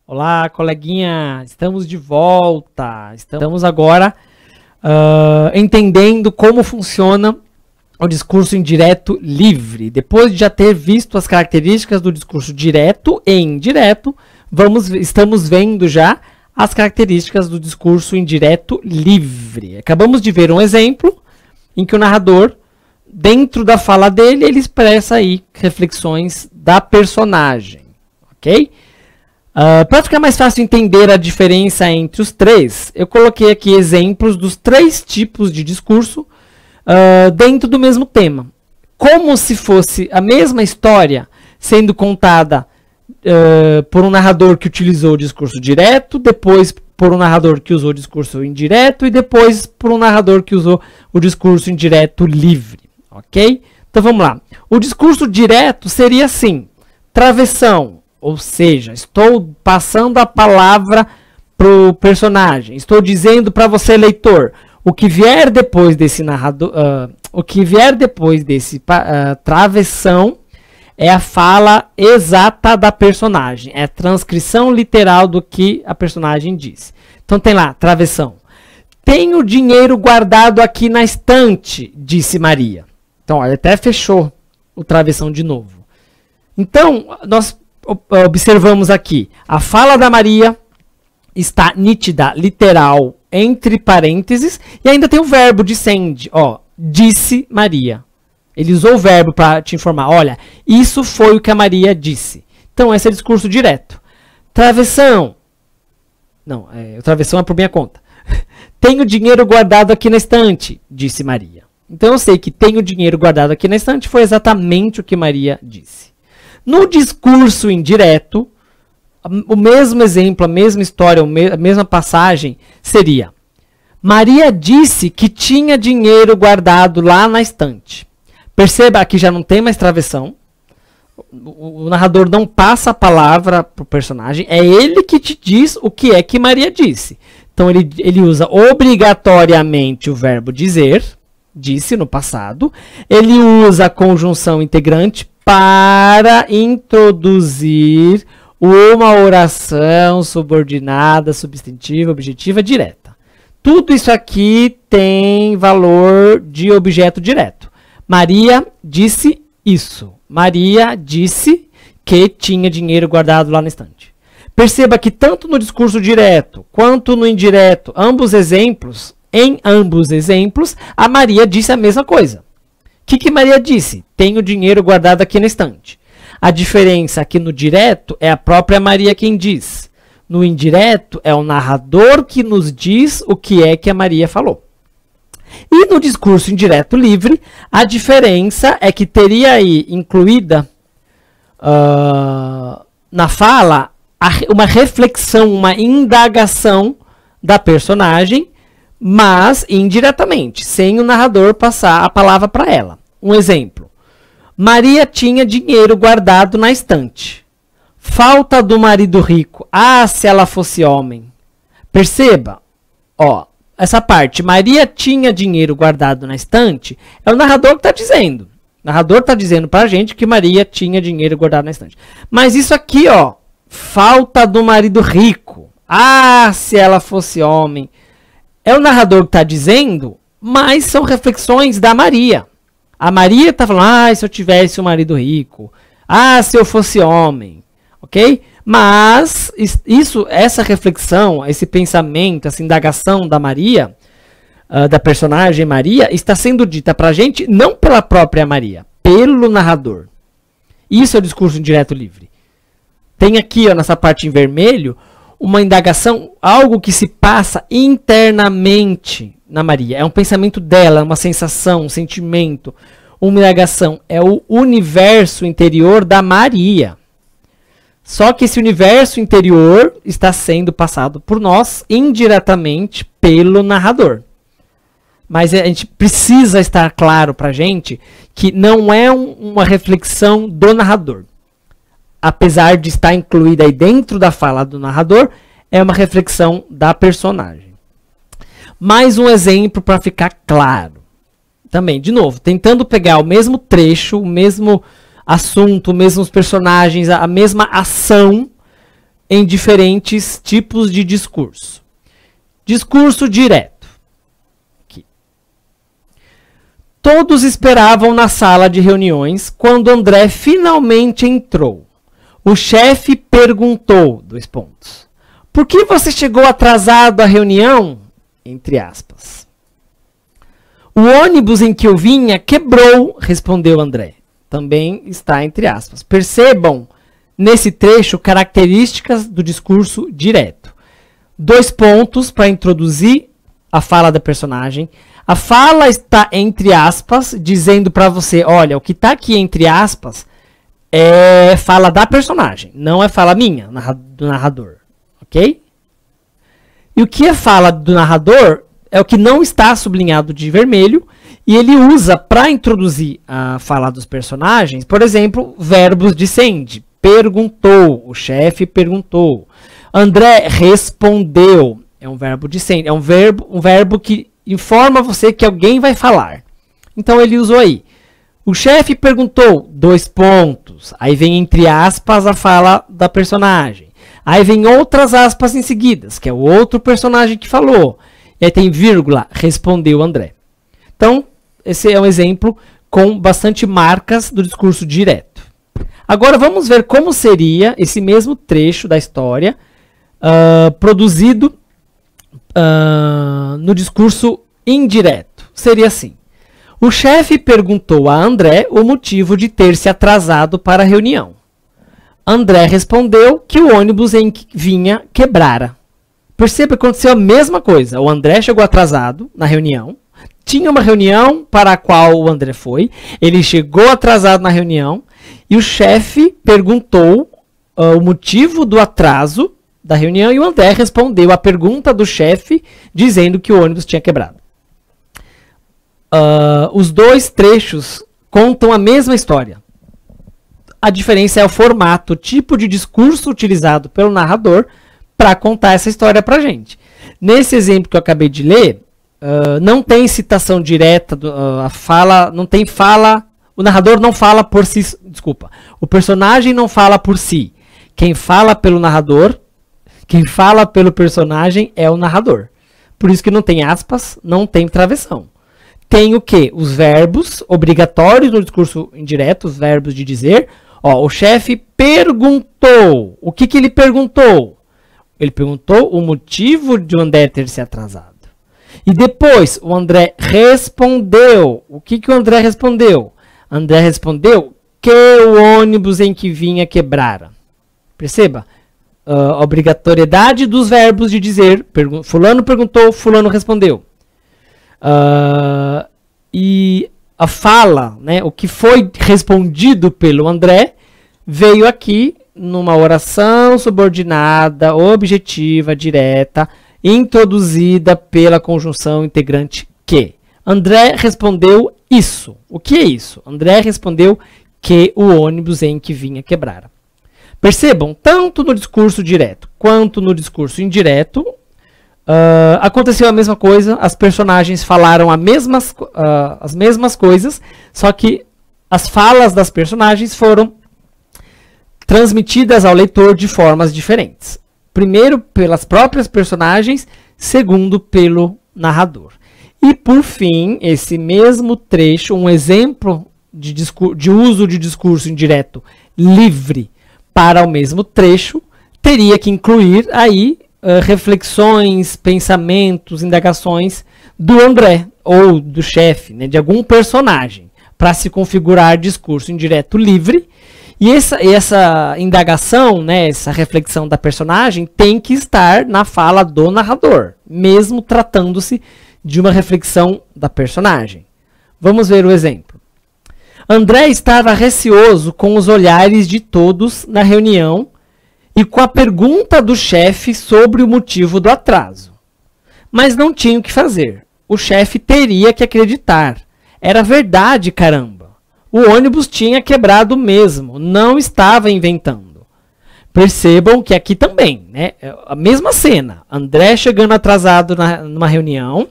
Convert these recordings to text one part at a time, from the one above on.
Olá, coleguinha, estamos de volta. Estamos agora entendendo como funciona o discurso indireto livre. Depois de já ter visto as características do discurso direto e indireto, estamos vendo já as características do discurso indireto livre. Acabamos de ver um exemplo em que o narrador, dentro da fala dele, ele expressa aí reflexões da personagem, ok? Para ficar mais fácil entender a diferença entre os três, eu coloquei aqui exemplos dos três tipos de discurso dentro do mesmo tema. Como se fosse a mesma história sendo contada por um narrador que utilizou o discurso direto, depois por um narrador que usou o discurso indireto e depois por um narrador que usou o discurso indireto livre. Ok? Então vamos lá. O discurso direto seria assim: travessão. Ou seja, estou passando a palavra para o personagem. Estou dizendo para você, leitor, o que vier depois desse narrador, travessão é a fala exata da personagem. É a transcrição literal do que a personagem disse. Então tem lá, travessão. Tenho dinheiro guardado aqui na estante, disse Maria. Então, olha, até fechou o travessão de novo. Então, nós observamos aqui, a fala da Maria está nítida, literal, entre parênteses, e ainda tem o verbo dissende, ó, disse Maria. Ele usou o verbo para te informar, olha, isso foi o que a Maria disse. Então, esse é discurso direto. Travessão. Não, o travessão é por minha conta. Tenho dinheiro guardado aqui na estante, disse Maria. Então, eu sei que tenho dinheiro guardado aqui na estante foi exatamente o que Maria disse. No discurso indireto, o mesmo exemplo, a mesma história, a mesma passagem seria: Maria disse que tinha dinheiro guardado lá na estante. Perceba, aqui já não tem mais travessão. O narrador não passa a palavra para o personagem, é ele que te diz o que é que Maria disse. Então ele usa obrigatoriamente o verbo dizer, disse no passado. Ele usa a conjunção integrante para introduzir uma oração subordinada, substantiva, objetiva, direta. Tudo isso aqui tem valor de objeto direto. Maria disse isso. Maria disse que tinha dinheiro guardado lá na estante. Perceba que tanto no discurso direto quanto no indireto, em ambos exemplos, a Maria disse a mesma coisa. O que Maria disse? Tenho dinheiro guardado aqui na estante. A diferença aqui no direto é a própria Maria quem diz. No indireto é o narrador que nos diz o que é que a Maria falou. E no discurso indireto livre, a diferença é que teria aí incluída na fala uma reflexão, uma indagação da personagem, mas indiretamente, sem o narrador passar a palavra para ela. Um exemplo. Maria tinha dinheiro guardado na estante. Falta do marido rico. Ah, se ela fosse homem. Perceba, ó, essa parte. Maria tinha dinheiro guardado na estante. É o narrador que está dizendo. O narrador está dizendo para a gente que Maria tinha dinheiro guardado na estante. Mas isso aqui, ó, falta do marido rico. Ah, se ela fosse homem. É o narrador que está dizendo, mas são reflexões da Maria. A Maria está falando, se eu tivesse um marido rico. Ah, se eu fosse homem. Ok? Mas essa reflexão, esse pensamento, essa indagação da Maria, da personagem Maria, está sendo dita para a gente não pela própria Maria, pelo narrador. Isso é o discurso indireto livre. Tem aqui, ó, nessa parte em vermelho, uma indagação, algo que se passa internamente na Maria. É um pensamento dela, uma sensação, um sentimento, uma indagação. É o universo interior da Maria. Só que esse universo interior está sendo passado por nós indiretamente pelo narrador. Mas a gente precisa estar claro para a gente que não é uma reflexão do narrador. Apesar de estar incluída aí dentro da fala do narrador, é uma reflexão da personagem. Mais um exemplo para ficar claro. Também, de novo, tentando pegar o mesmo trecho, o mesmo assunto, os mesmos personagens, a mesma ação em diferentes tipos de discurso. Discurso direto. Aqui. Todos esperavam na sala de reuniões quando André finalmente entrou. O chefe perguntou, : por que você chegou atrasado à reunião? Entre aspas. O ônibus em que eu vinha quebrou, respondeu André. Também está entre aspas. Percebam nesse trecho características do discurso direto. 2 pontos para introduzir a fala da personagem. A fala está entre aspas, dizendo para você, olha, o que está aqui entre aspas é fala da personagem, não é fala minha, do narrador. Ok? E o que é fala do narrador é o que não está sublinhado de vermelho, e ele usa para introduzir a fala dos personagens, por exemplo, verbos de send. Perguntou, o chefe perguntou. André respondeu. É um verbo de send, é um verbo que informa você que alguém vai falar. Então ele usou aí. O chefe perguntou, : Aí vem entre aspas a fala da personagem. Aí vem outras aspas em seguidas, que é o outro personagem que falou. E aí tem vírgula, respondeu André. Então, esse é um exemplo com bastante marcas do discurso direto. Agora vamos ver como seria esse mesmo trecho da história produzido no discurso indireto. Seria assim. O chefe perguntou a André o motivo de ter se atrasado para a reunião. André respondeu que o ônibus em que vinha quebrara. Perceba que aconteceu a mesma coisa. O André chegou atrasado na reunião. Tinha uma reunião para a qual o André foi. Ele chegou atrasado na reunião. E o chefe perguntou o motivo do atraso da reunião. E o André respondeu a pergunta do chefe, dizendo que o ônibus tinha quebrado. Os 2 trechos contam a mesma história. A diferença é o formato, o tipo de discurso utilizado pelo narrador para contar essa história para a gente. Nesse exemplo que eu acabei de ler, não tem citação direta, a fala, não tem fala, o narrador não fala por si, desculpa, o personagem não fala por si. Quem fala pelo narrador, quem fala pelo personagem é o narrador. Por isso que não tem aspas, não tem travessão. Tem o quê? Os verbos obrigatórios no discurso indireto, os verbos de dizer. O chefe perguntou. O que ele perguntou? Ele perguntou o motivo de o André ter se atrasado. E depois, o André respondeu. O que o André respondeu? André respondeu que o ônibus em que vinha quebrara. Perceba? A obrigatoriedade dos verbos de dizer. Fulano perguntou, fulano respondeu. E a fala, né, o que foi respondido pelo André, veio aqui numa oração subordinada, objetiva, direta, introduzida pela conjunção integrante que. André respondeu isso. O que é isso? André respondeu que o ônibus em que vinha quebrara. Percebam, tanto no discurso direto quanto no discurso indireto, aconteceu a mesma coisa, as personagens falaram as mesmas coisas, só que as falas das personagens foram transmitidas ao leitor de formas diferentes. Primeiro, pelas próprias personagens, segundo, pelo narrador. E, por fim, esse mesmo trecho, um exemplo de uso de discurso indireto livre para o mesmo trecho, teria que incluir aí reflexões, pensamentos, indagações do André ou do chefe, né, de algum personagem, para se configurar discurso indireto livre. E essa indagação, né, essa reflexão da personagem tem que estar na fala do narrador, mesmo tratando-se de uma reflexão da personagem. Vamos ver o exemplo. André estava receoso com os olhares de todos na reunião e com a pergunta do chefe sobre o motivo do atraso. Mas não tinha o que fazer. O chefe teria que acreditar. Era verdade, caramba. O ônibus tinha quebrado mesmo, não estava inventando. Percebam que aqui também, né, a mesma cena. André chegando atrasado numa reunião,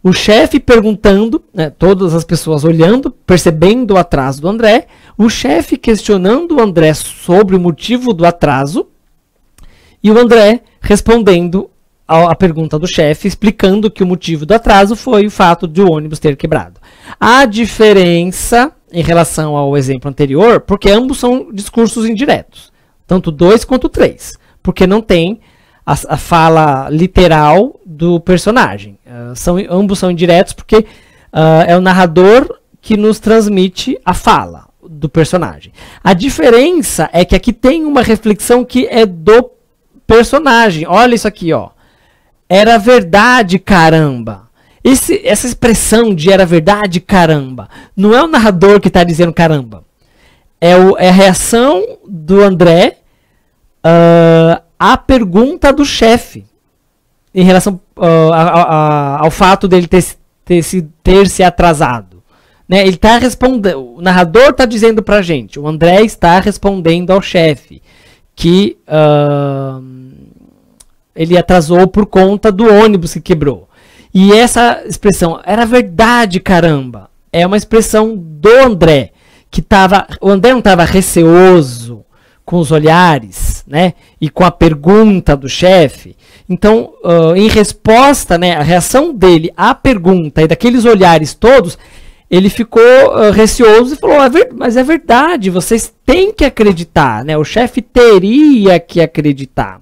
o chefe perguntando, né, todas as pessoas olhando, percebendo o atraso do André, o chefe questionando o André sobre o motivo do atraso, e o André respondendo a pergunta do chefe, explicando que o motivo do atraso foi o fato de o ônibus ter quebrado. A diferença em relação ao exemplo anterior, porque ambos são discursos indiretos, tanto 2 quanto 3, porque não tem a fala literal do personagem. Ambos são indiretos porque é o narrador que nos transmite a fala do personagem. A diferença é que aqui tem uma reflexão que é do personagem. Olha isso aqui, ó. Era verdade, caramba. Essa expressão de era verdade, caramba, não é o narrador que está dizendo caramba. É a reação do André à pergunta do chefe em relação ao fato dele ter se atrasado. Né? Ele está respondendo, o narrador está dizendo para a gente, o André está respondendo ao chefe que ele atrasou por conta do ônibus que quebrou. E essa expressão, era verdade, caramba, é uma expressão do André, o André não estava receoso com os olhares, né, e com a pergunta do chefe. Então, em resposta, né, a reação dele à pergunta e daqueles olhares todos, ele ficou receoso e falou, mas é verdade, vocês têm que acreditar, né, o chefe teria que acreditar.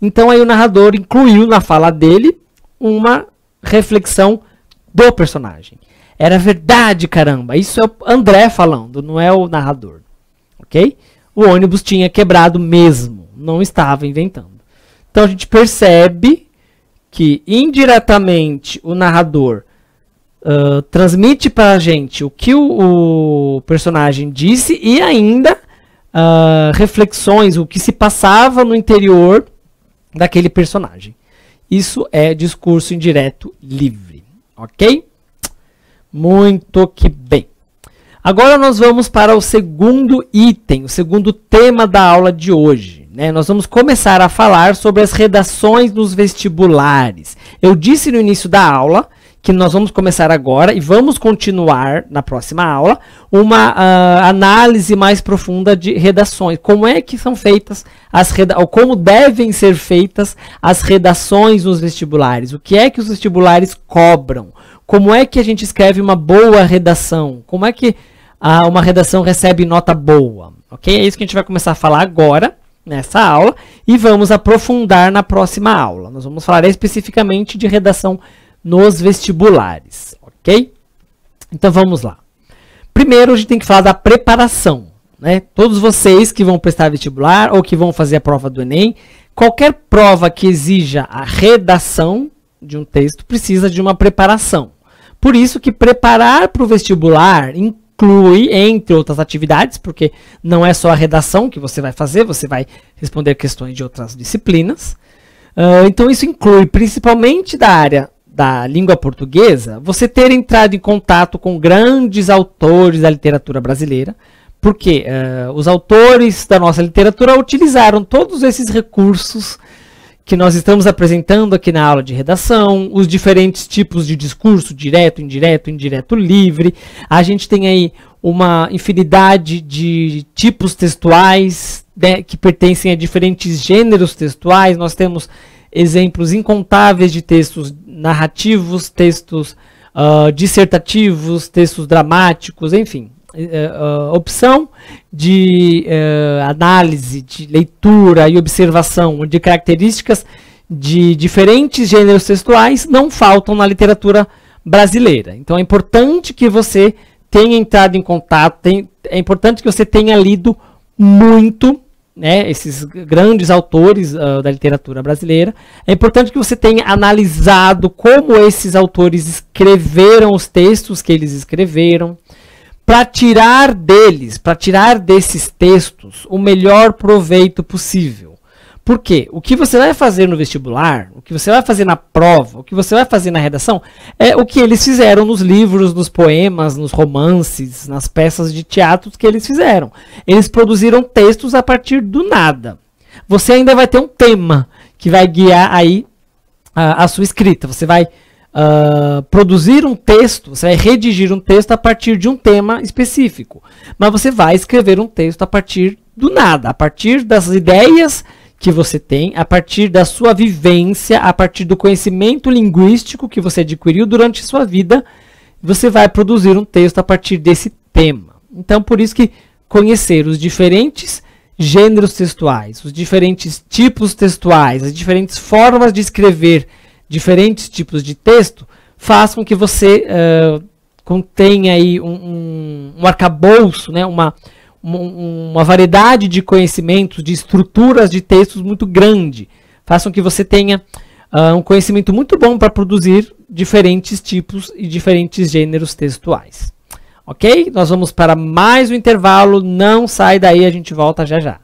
Então aí o narrador incluiu na fala dele uma reflexão do personagem. Era verdade, caramba. Isso é o André falando, não é o narrador. Ok? O ônibus tinha quebrado mesmo, não estava inventando. Então a gente percebe que indiretamente o narrador transmite para a gente o que o personagem disse e ainda reflexões, o que se passava no interior daquele personagem. Isso é discurso indireto livre, ok? Muito que bem. Agora nós vamos para o segundo item, o segundo tema da aula de hoje, né? Nós vamos começar a falar sobre as redações nos vestibulares. Eu disse no início da aula que nós vamos começar agora e vamos continuar na próxima aula uma análise mais profunda de redações. Como é que são feitas ou como devem ser feitas as redações nos vestibulares? O que é que os vestibulares cobram? Como é que a gente escreve uma boa redação? Como é que uma redação recebe nota boa? Ok? É isso que a gente vai começar a falar agora, nessa aula, e vamos aprofundar na próxima aula. Nós vamos falar especificamente de redação nos vestibulares, ok? Então vamos lá. Primeiro a gente tem que falar da preparação, né? Todos vocês que vão prestar vestibular ou que vão fazer a prova do Enem, qualquer prova que exija a redação de um texto precisa de uma preparação. Por isso que preparar para o vestibular inclui, entre outras atividades, porque não é só a redação que você vai fazer, você vai responder questões de outras disciplinas. Então isso inclui, principalmente da área da língua portuguesa, você ter entrado em contato com grandes autores da literatura brasileira, porque os autores da nossa literatura utilizaram todos esses recursos que nós estamos apresentando aqui na aula de redação, os diferentes tipos de discurso, direto, indireto, livre. A gente tem aí uma infinidade de tipos textuais, né, que pertencem a diferentes gêneros textuais. Nós temos exemplos incontáveis de textos narrativos, textos dissertativos, textos dramáticos, enfim. Opção de análise, de leitura e observação de características de diferentes gêneros textuais não faltam na literatura brasileira. Então é importante que você tenha entrado em contato, é importante que você tenha lido muito, né, esses grandes autores da literatura brasileira. É importante que você tenha analisado como esses autores escreveram os textos que eles escreveram, para tirar desses textos o melhor proveito possível. Por quê? O que você vai fazer no vestibular, o que você vai fazer na prova, o que você vai fazer na redação, é o que eles fizeram nos livros, nos poemas, nos romances, nas peças de teatro que eles fizeram. Eles produziram textos a partir do nada. Você ainda vai ter um tema que vai guiar aí a sua escrita. Você vai produzir um texto, você vai redigir um texto a partir de um tema específico. Mas você vai escrever um texto a partir do nada, a partir das ideias que você tem, a partir da sua vivência, a partir do conhecimento linguístico que você adquiriu durante sua vida, você vai produzir um texto a partir desse tema. Então, por isso que conhecer os diferentes gêneros textuais, os diferentes tipos textuais, as diferentes formas de escrever diferentes tipos de texto, faz com que você contenha aí um arcabouço, né, uma variedade de conhecimentos, de estruturas de textos muito grande. Façam que você tenha um conhecimento muito bom para produzir diferentes tipos e diferentes gêneros textuais. Ok? Nós vamos para mais um intervalo. Não sai daí, a gente volta já já.